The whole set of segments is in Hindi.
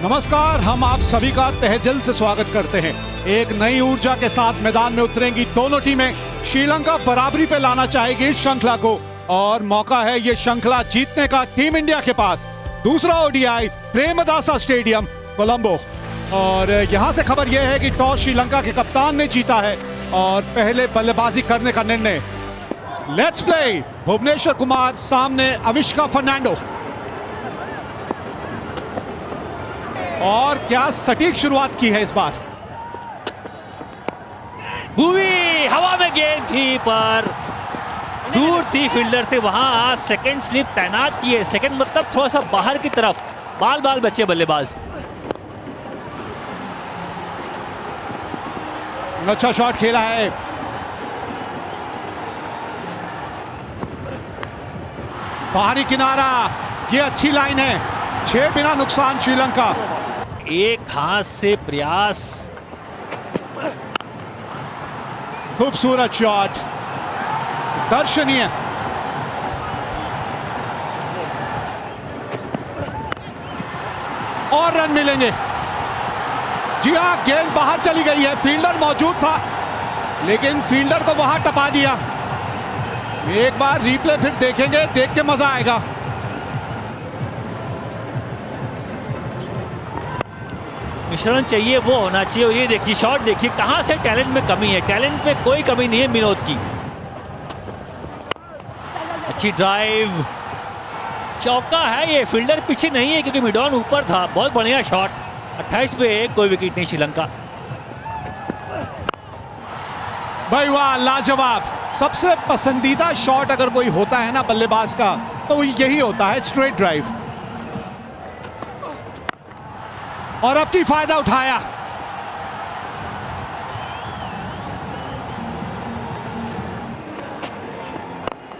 नमस्कार, हम आप सभी का तहे दिल से स्वागत करते हैं। एक नई ऊर्जा के साथ मैदान में उतरेंगी दोनों टीमें। श्रीलंका बराबरी पे लाना चाहेगी इस श्रृंखला को और मौका है ये श्रृंखला जीतने का टीम इंडिया के पास। दूसरा ओडीआई प्रेमदासा स्टेडियम, कोलंबो। और यहां से खबर यह है कि टॉस श्रीलंका के कप्तान ने जीता है और पहले बल्लेबाजी करने का निर्णय। Let's play. भुवनेश्वर कुमार सामने अविष्का फर्नांडो। और क्या सटीक शुरुआत की है इस बार। भुवी हवा में गेंद थी पर दूर थी फील्डर से। वहां सेकंड स्लिप तैनात किए। सेकंड मतलब थोड़ा सा बाहर की तरफ। बाल बचे बल्लेबाज। अच्छा शॉट खेला है। बाहरी किनारा, ये अच्छी लाइन है। 6 बिना नुकसान श्रीलंका। एक हाथ से प्रयास। खूबसूरत शॉट, दर्शनीय। और रन मिलेंगे। जी हां, गेंद बाहर चली गई है। फील्डर मौजूद था लेकिन फील्डर को वहां टपा दिया। एक बार रिप्ले फिर देखेंगे, देख के मजा आएगा। मिश्रण चाहिए वो होना चाहिए। और ये देखिए शॉट, देखिए कहां से टैलेंट में कमी है। टैलेंट में कोई कमी नहीं है विनोद की। अच्छी ड्राइव, चौका है। ये फील्डर पीछे नहीं है क्योंकि मिडॉन ऊपर था। बहुत बढ़िया शॉट। 28 पे कोई विकेट नहीं श्रीलंका। भाई वाह, लाजवाब। सबसे पसंदीदा शॉट अगर कोई होता है ना बल्लेबाज का तो यही होता है, स्ट्रेट ड्राइव। और अब की फायदा उठाया।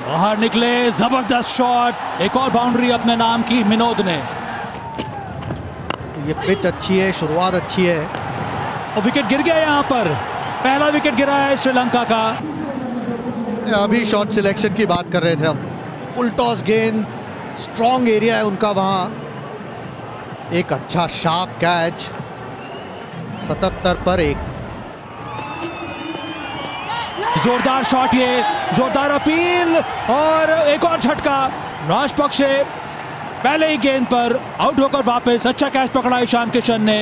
बाहर निकले, जबरदस्त शॉट। एक और बाउंड्री अपने नाम की विनोद ने। ये पिच अच्छी है, शुरुआत अच्छी है। और विकेट गिर गया यहां पर। पहला विकेट गिरा है श्रीलंका का। अभी शॉट सिलेक्शन की बात कर रहे थे हम। फुल टॉस गेंद, स्ट्रॉन्ग एरिया है उनका वहां। एक अच्छा शार्प कैच। 77 पर 1। जोरदार शॉट, ये जोरदार अपील और एक और झटका। राजपक्षे पहले ही गेंद पर आउट होकर वापस। अच्छा कैच पकड़ा ईशान किशन ने।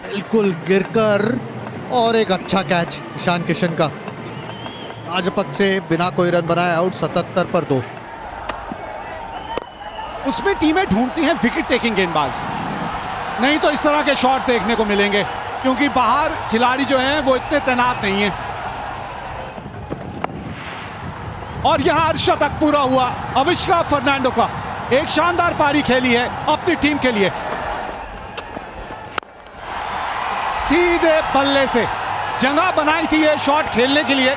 बिल्कुल गिरकर और एक अच्छा कैच ईशान किशन का। राजपक्षे बिना कोई रन बनाए आउट। 77 पर 2। उसमें टीमें ढूंढती हैं विकेट टेकिंग गेंदबाज, नहीं तो इस तरह के शॉट देखने को मिलेंगे क्योंकि बाहर खिलाड़ी जो हैं वो इतने तैनात नहीं हैं। और यहां अर्धशतक पूरा हुआ अविष्का फर्नांडो का। एक शानदार पारी खेली है अपनी टीम के लिए। सीधे बल्ले से जगह बनाई थी ये शॉट खेलने के लिए।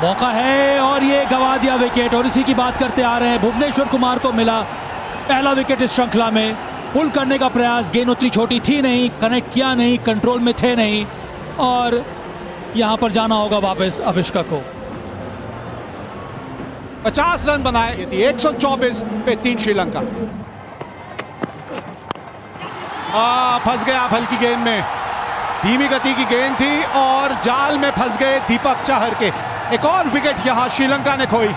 मौका है और ये गवा दिया विकेट। और इसी की बात करते आ रहे हैं। भुवनेश्वर कुमार को मिला पहला विकेट इस श्रृंखला में। पुल करने का प्रयास, गेंद उतनी छोटी थी नहीं, कनेक्ट किया नहीं, कंट्रोल में थे नहीं। और यहां पर जाना होगा वापस अविष्का को। 50 रन बनाए थी। 124 पे 3 श्रीलंका। फंस गया हल्की गेंद में। धीमी गति की गेंद थी और जाल में फंस गए दीपक चाहर के। एक और विकेट यहां श्रीलंका ने खोई।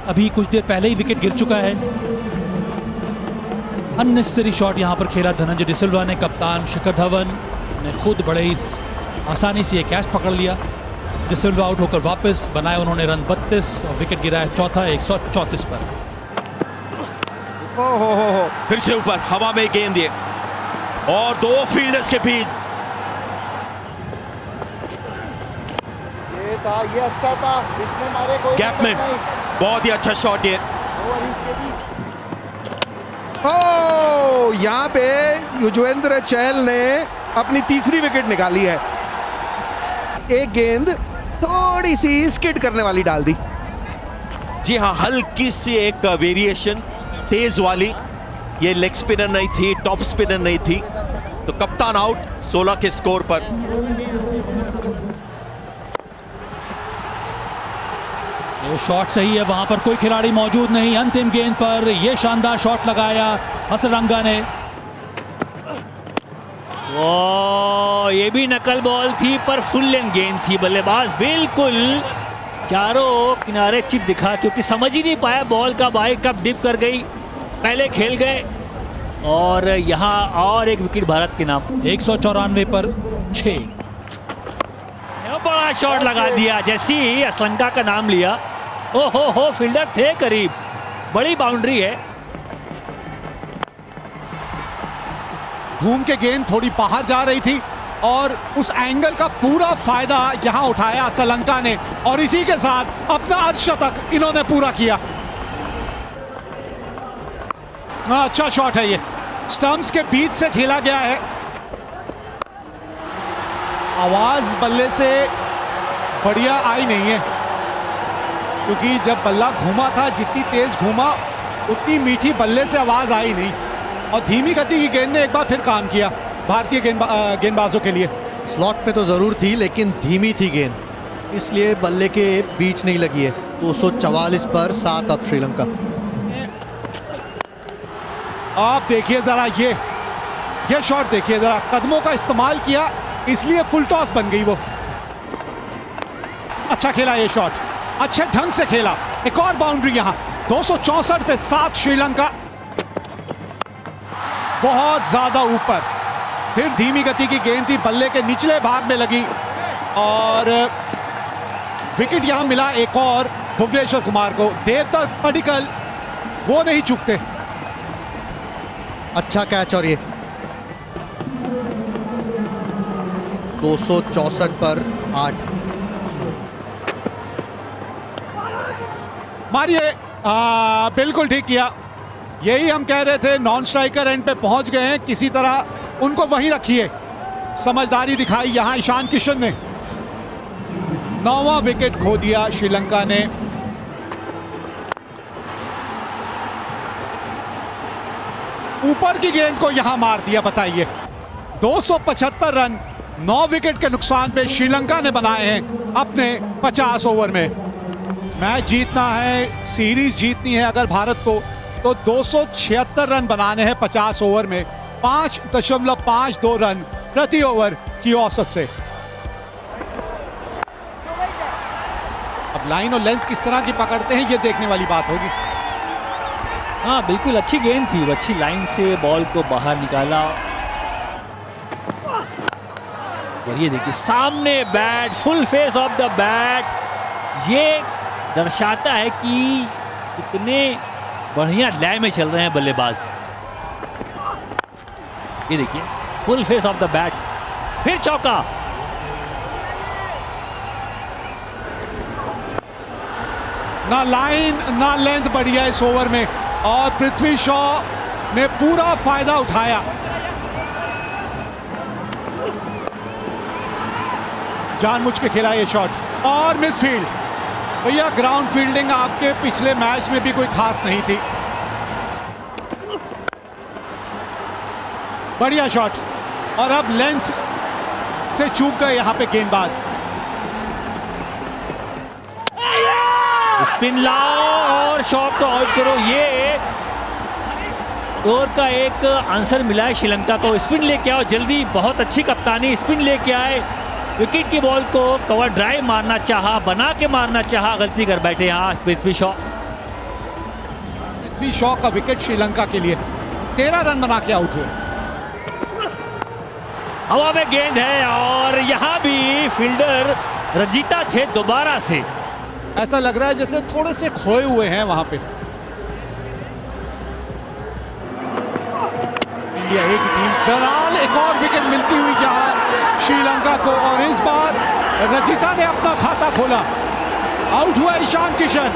अभी कुछ देर पहले ही विकेट गिर चुका है। अननेसेसरी शॉट यहां पर खेला धनंजय डिसिल्वा ने। कप्तान शिखर धवन ने खुद बड़े ही आसानी से ये कैच पकड़ लिया। डिसिल्वा आउट होकर वापस। बनाए उन्होंने रन 32 और विकेट गिरा है चौथा 134 पर। ओहो, फिर से ऊपर हवा में गेंद दिए और 2 फील्डर्स के बीच। ये अच्छा था, इसमें मारे कोई गैप में बहुत ही अच्छा शॉट ये। यहाँ पे युजवेंद्र चहल ने अपनी तीसरी विकेट निकाली है। एक गेंद थोड़ी सी स्किड करने वाली डाल दी। जी हाँ, हल्की सी एक वेरिएशन तेज वाली। ये लेग स्पिनर नहीं थी, टॉप स्पिनर नहीं थी, तो कप्तान आउट 16 के स्कोर पर। ये शॉट सही है, वहां पर कोई खिलाड़ी मौजूद नहीं। अंतिम गेंद पर ये शानदार शॉट लगाया हसरंगा ने। वो ये भी नकल बॉल थी पर फुल लेंथ गेंद थी। बल्लेबाज बिल्कुल चारों किनारे चित दिखा, क्योंकि समझ ही नहीं पाया बॉल का भाई कब डिप कर गई। पहले खेल गए और यहाँ और एक विकेट भारत के नाम। 194 पर 6। बड़ा शॉट लगा दिया जैसे ही असलंका का नाम लिया। ओ हो फील्डर थे करीब। बड़ी बाउंड्री है। घूम के गेंद थोड़ी बाहर जा रही थी और उस एंगल का पूरा फायदा यहां उठाया श्रीलंका ने और इसी के साथ अपना अर्धशतक इन्होंने पूरा किया। अच्छा शॉट है ये, स्टंप्स के बीच से खेला गया है। आवाज बल्ले से बढ़िया आई नहीं है, क्योंकि जब बल्ला घूमा था जितनी तेज घूमा उतनी मीठी बल्ले से आवाज आई नहीं और धीमी गति की गेंद ने एक बार फिर काम किया भारतीय गेंदबाजों के लिए। स्लॉट पे तो जरूर थी लेकिन धीमी थी गेंद, इसलिए बल्ले के बीच नहीं लगी है। 244 पर 7 अब श्रीलंका। आप देखिए जरा ये शॉट देखिए जरा, कदमों का इस्तेमाल किया इसलिए फुल टॉस बन गई वो। अच्छा खेला ये शॉट, अच्छे ढंग से खेला। एक और बाउंड्री यहां। 264 पे 7 श्रीलंका, बहुत ज्यादा ऊपर। फिर धीमी गति की गेंद थी, बल्ले के निचले भाग में लगी और विकेट यहां मिला एक और भुवनेश्वर कुमार को। देवदत्त पडिक्कल वो नहीं चूकते। अच्छा कैच और ये 264 पर 8। मारिए, बिल्कुल ठीक किया। यही हम कह रहे थे, नॉन स्ट्राइकर एंड पे पहुंच गए हैं, किसी तरह उनको वहीं रखिए। समझदारी दिखाई यहां ईशान किशन ने। 9वां विकेट खो दिया श्रीलंका ने। ऊपर की गेंद को यहां मार दिया। बताइए, 275 रन 9 विकेट के नुकसान पे श्रीलंका ने बनाए हैं अपने 50 ओवर में। मैच जीतना है, सीरीज जीतनी है अगर भारत को, तो 276 रन बनाने हैं 50 ओवर में, 5.52 रन प्रति ओवर की औसत से। अब लाइन और लेंथ किस तरह की पकड़ते हैं ये देखने वाली बात होगी। हाँ बिल्कुल, अच्छी गेंद थी, अच्छी लाइन से बॉल को बाहर निकाला। और ये देखिए सामने bat, full face of the bat. ये दर्शाता है कि कितने बढ़िया लय में चल रहे हैं बल्लेबाज। ये देखिए full face of the bat, फिर चौका। ना लाइन ना लेंथ बढ़िया इस ओवर में और पृथ्वी शॉ ने पूरा फायदा उठाया। जानबूझ के खेला ये शॉट और मिस फील्ड। भैया ग्राउंड फील्डिंग आपके पिछले मैच में भी कोई खास नहीं थी। बढ़िया शॉट और अब लेंथ से चूक गए यहां पे गेंदबाज। स्पिन लाओ और शॉट को आउट करो। ये ओवर का एक आंसर मिला है श्रीलंका को। स्पिन लेके आओ जल्दी, बहुत अच्छी कप्तानी। स्पिन लेके आए, विकेट की बॉल को कवर ड्राइव मारना चाहा, बना के मारना चाहा, गलती कर बैठे यहाँ पृथ्वी शॉ। पृथ्वी शॉ का विकेट श्रीलंका के लिए 13 रन बना के आउट हुए। हवा में गेंद है और यहाँ भी फील्डर रंजीता थे दोबारा से। ऐसा लग रहा है जैसे थोड़े से खोए हुए हैं वहां पे। इंडिया ए की टीम बहरहाल एक और विकेट मिलती हुई यहां श्रीलंका को और इस बार रंजीता ने अपना खाता खोला। आउट हुआ ईशान किशन।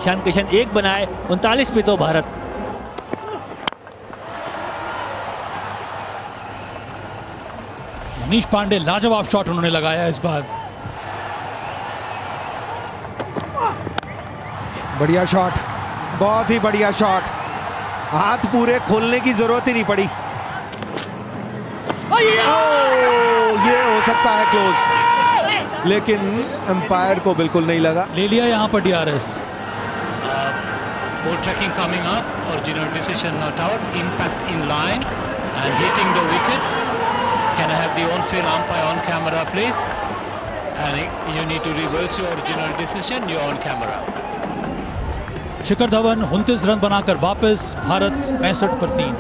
ईशान किशन एक बनाए, 39 पे तो भारत। मनीष पांडे लाजवाब शॉट उन्होंने लगाया इस बार। बढ़िया शॉट, बहुत ही बढ़िया शॉट, हाथ पूरे खोलने की जरूरत ही नहीं पड़ी। ये हो सकता है क्लोज, लेकिन अंपायर को बिल्कुल नहीं लगा। ले लिया यहाँ पर DRS। Ball tracking coming up, original decision not out, impact in line and hitting the wickets. Can I have the on-field umpire on camera please? And you need to reverse your original decision, you're on camera. Shikhar Dhawan 29 run बनाकर वापस, भारत 65 पर 3।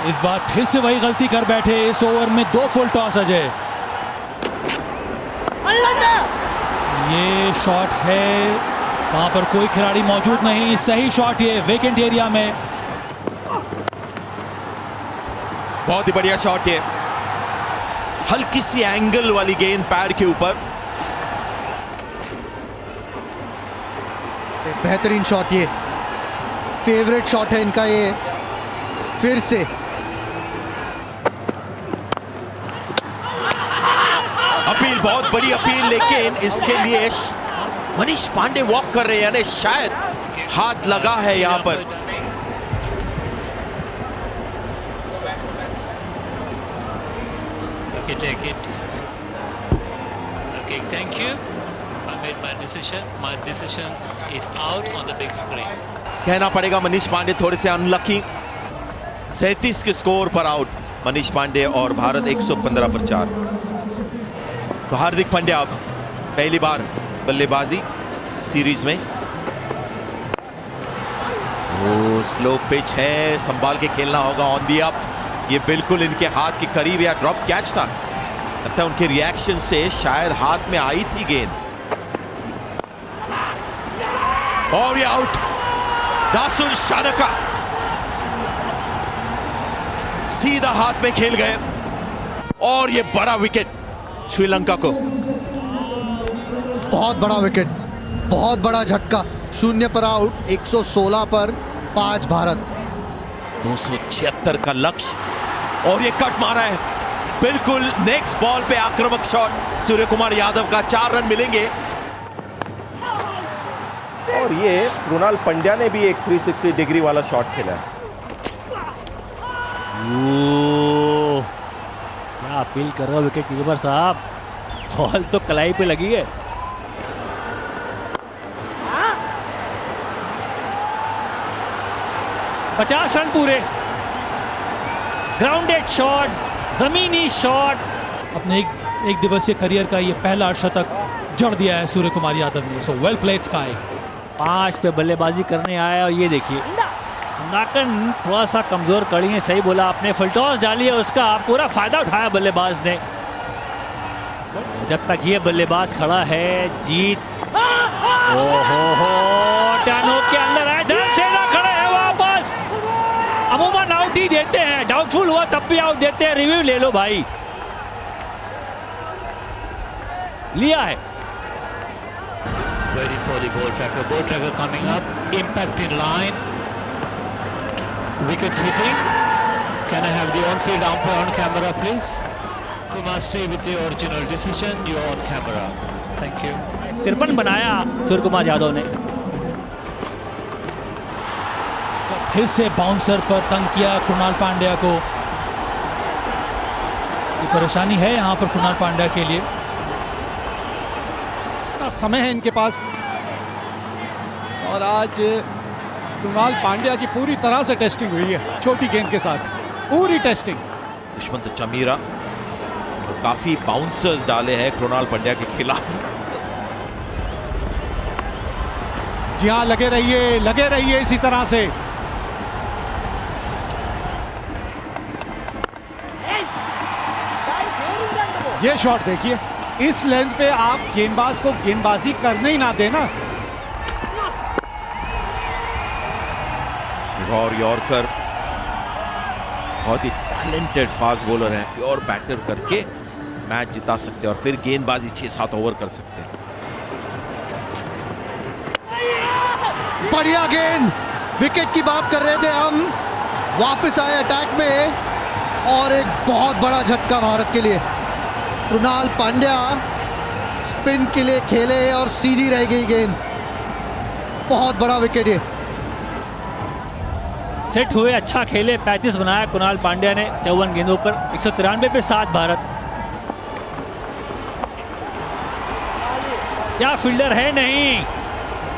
इस बार फिर से वही गलती कर बैठे, इस ओवर में 2 फुल टॉस अजय। ये शॉट है, वहां पर कोई खिलाड़ी मौजूद नहीं, सही शॉट ये वेकेंट एरिया में। बहुत ही बढ़िया शॉट ये, हल्की सी एंगल वाली गेंद पैर के ऊपर। बेहतरीन शॉट, ये फेवरेट शॉट है इनका ये। फिर से अपील, बहुत बड़ी अपील, लेकिन इसके लिए मनीष पांडे वॉक कर रहे हैं, यानी शायद हाथ लगा है यहां पर। Okay, take it. Okay, thank you. I made my decision. My decision is out on the big screen. कहना पड़ेगा मनीष पांडे थोड़े से अनलकी। 37 के स्कोर पर आउट मनीष पांडे और भारत 115 पर 4। तो हार्दिक पांड्या अब पहली बार बल्लेबाजी सीरीज में। वो स्लो पिच है, संभाल के खेलना होगा। ऑन दी अप, ये बिल्कुल इनके हाथ के करीब, या ड्रॉप कैच था। लगता है उनके रिएक्शन से शायद हाथ में आई थी गेंद, और ये आउट। दासुन शानका सीधा हाथ में खेल गए, और ये बड़ा विकेट श्रीलंका को। बहुत बड़ा विकेट, बहुत बड़ा झटका। 0 पर आउट, 116 पर 5 भारत। 276 का लक्ष्य, और ये कट मारा है बिल्कुल नेक्स्ट बॉल पे। आक्रामक शॉट सूर्य कुमार यादव का, 4 रन मिलेंगे। और ये कृणाल पंड्या ने भी एक 360 डिग्री वाला शॉट खेला है। क्या अपील कर रहा हो विकेट कीपर साहब, बॉल तो कलाई पे लगी है। पचास रन पूरे, ग्राउंडेड शॉट, जमीनी शॉट। अपने एक दिवसीय करियर का ये पहला शतक जड़ दिया है सूर्य कुमार यादव ने। So well played sky. 5 पे बल्लेबाजी करने आया, और ये देखिए संदाकन थोड़ा सा कमजोर कड़ी है। सही बोला आपने, फुल टॉस डाली है, उसका पूरा फायदा उठाया बल्लेबाज ने। जब तक ये बल्लेबाज खड़ा है, जीत ओहो टर्नो के अंदर है, ध्यान से ना खड़े हैं वापस। अमूमन आउट ही देते हैं, डाउटफुल हुआ तब भी आउट देते हैं। रिव्यू ले लो भाई, लिया है। Ready for the ball tracker. Ball tracker coming up. Impact in line. Wickets hitting. Can I have the on-field umpire on camera, please? Kumar, stay with your original decision. You're on camera. Thank you. 53 बनाया सूर्य कुमार यादव ने। फिर से बाउंसर पर तंग किया कृणाल पांड्या को। ये परेशानी है यहाँ पर कृणाल पांड्या के लिए। समय है इनके पास, और आज कृणाल पांड्या की पूरी तरह से टेस्टिंग हुई है छोटी गेंद के साथ, पूरी टेस्टिंग। दुष्मंत चमीरा और काफी बाउंसर्स डाले हैं कृणाल पांड्या के खिलाफ। जी हाँ, लगे रहिए इसी तरह से। ये शॉट देखिए, इस लेंथ पे आप गेंदबाज को गेंदबाजी करने ही ना देना। और यॉर्कर, बहुत ही टैलेंटेड फास्ट बॉलर है, प्योर बैटर करके मैच जिता सकते हैं, और फिर गेंदबाजी 6-7 ओवर कर सकते हैं। बढ़िया गेंद, विकेट की बात कर रहे थे हम, वापस आए अटैक में, और एक बहुत बड़ा झटका भारत के लिए। कृणाल पांड्या स्पिन के लिए खेले और सीधी रह गई गेंद। बहुत बड़ा विकेट ये। सेट हुए, अच्छा खेले, 35 बनाया कुणाल पांड्या ने 54 गेंदों पर। 193 पे 7 भारत। क्या फील्डर है, नहीं,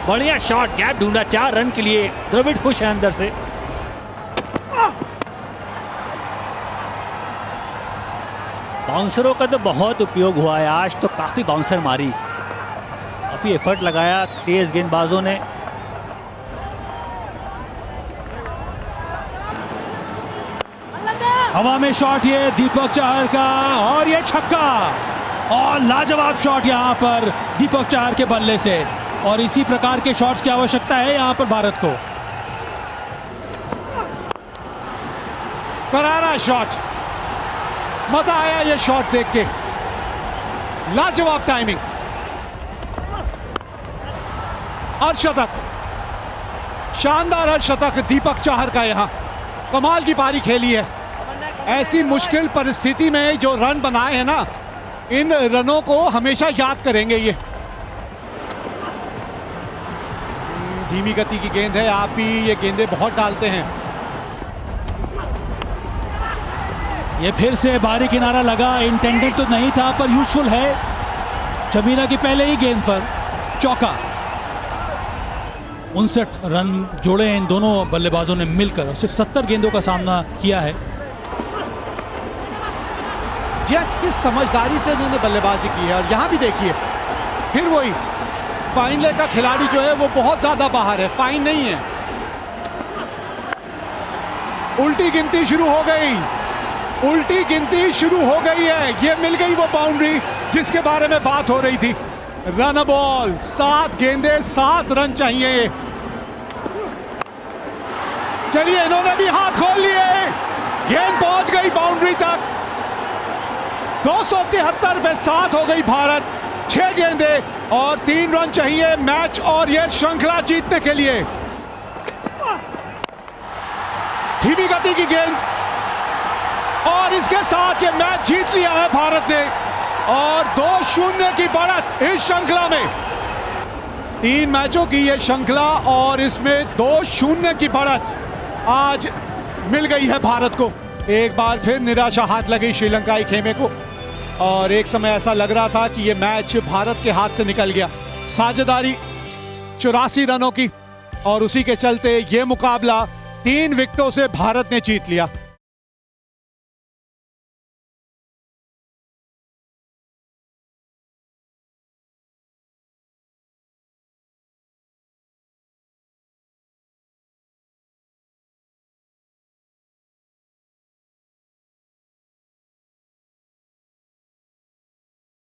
बढ़िया शॉट, गैप ढूंढा 4 रन के लिए। द्रविड़ खुश है अंदर से। बाउंसरों का तो बहुत उपयोग हुआ है आज, तो काफी बाउंसर मारी, काफी एफर्ट लगाया तेज गेंदबाजों ने। हवा में शॉट ये दीपक चाहर का, और ये छक्का, और लाजवाब शॉट यहां पर दीपक चाहर के बल्ले से। और इसी प्रकार के शॉट्स की आवश्यकता है यहां पर भारत को। करारा शॉट, मजा आया ये शॉट देख के। लाजवाब टाइमिंग, अर्धशतक, शानदार अर्धशतक दीपक चाहर का। यहां कमाल की पारी खेली है। ऐसी मुश्किल परिस्थिति में जो रन बनाए हैं ना, इन रनों को हमेशा याद करेंगे ये। धीमी गति की गेंद है, आप भी ये गेंदें बहुत डालते हैं। ये फिर से बाहरी किनारा लगा, इंटेंडेड तो नहीं था पर यूजफुल है। शमीना की पहले ही गेंद पर चौका। 59 रन जोड़े इन दोनों बल्लेबाजों ने मिलकर, और सिर्फ 70 गेंदों का सामना किया है। किस समझदारी से इन्होंने बल्लेबाजी की है। और यहां भी देखिए, फिर वही फाइन लेग का खिलाड़ी जो है वो बहुत ज्यादा बाहर है, फाइन नहीं है। उल्टी गिनती शुरू हो गई, उल्टी गिनती शुरू हो गई है। ये मिल गई वो बाउंड्री जिसके बारे में बात हो रही थी। रन बॉल, 7 गेंदें 7 रन चाहिए। चलिए, इन्होंने भी हाथ खोल लिए, गेंद पहुंच गई बाउंड्री तक। 273 पे 7 हो गई भारत। 6 गेंदें और 3 रन चाहिए मैच और यह श्रृंखला जीतने के लिए। धीमी गति की गेंद, और इसके साथ ये मैच जीत लिया है भारत ने, और 2-0 की बढ़त इस श्रृंखला में। 3 मैचों की ये श्रृंखला और इसमें 2-0 की बढ़त आज मिल गई है भारत को। एक बार फिर निराशा हाथ लगी श्रीलंकाई खेमे को, और एक समय ऐसा लग रहा था कि ये मैच भारत के हाथ से निकल गया। साझेदारी 84 रनों की, और उसी के चलते ये मुकाबला 3 विकेटों से भारत ने जीत लिया।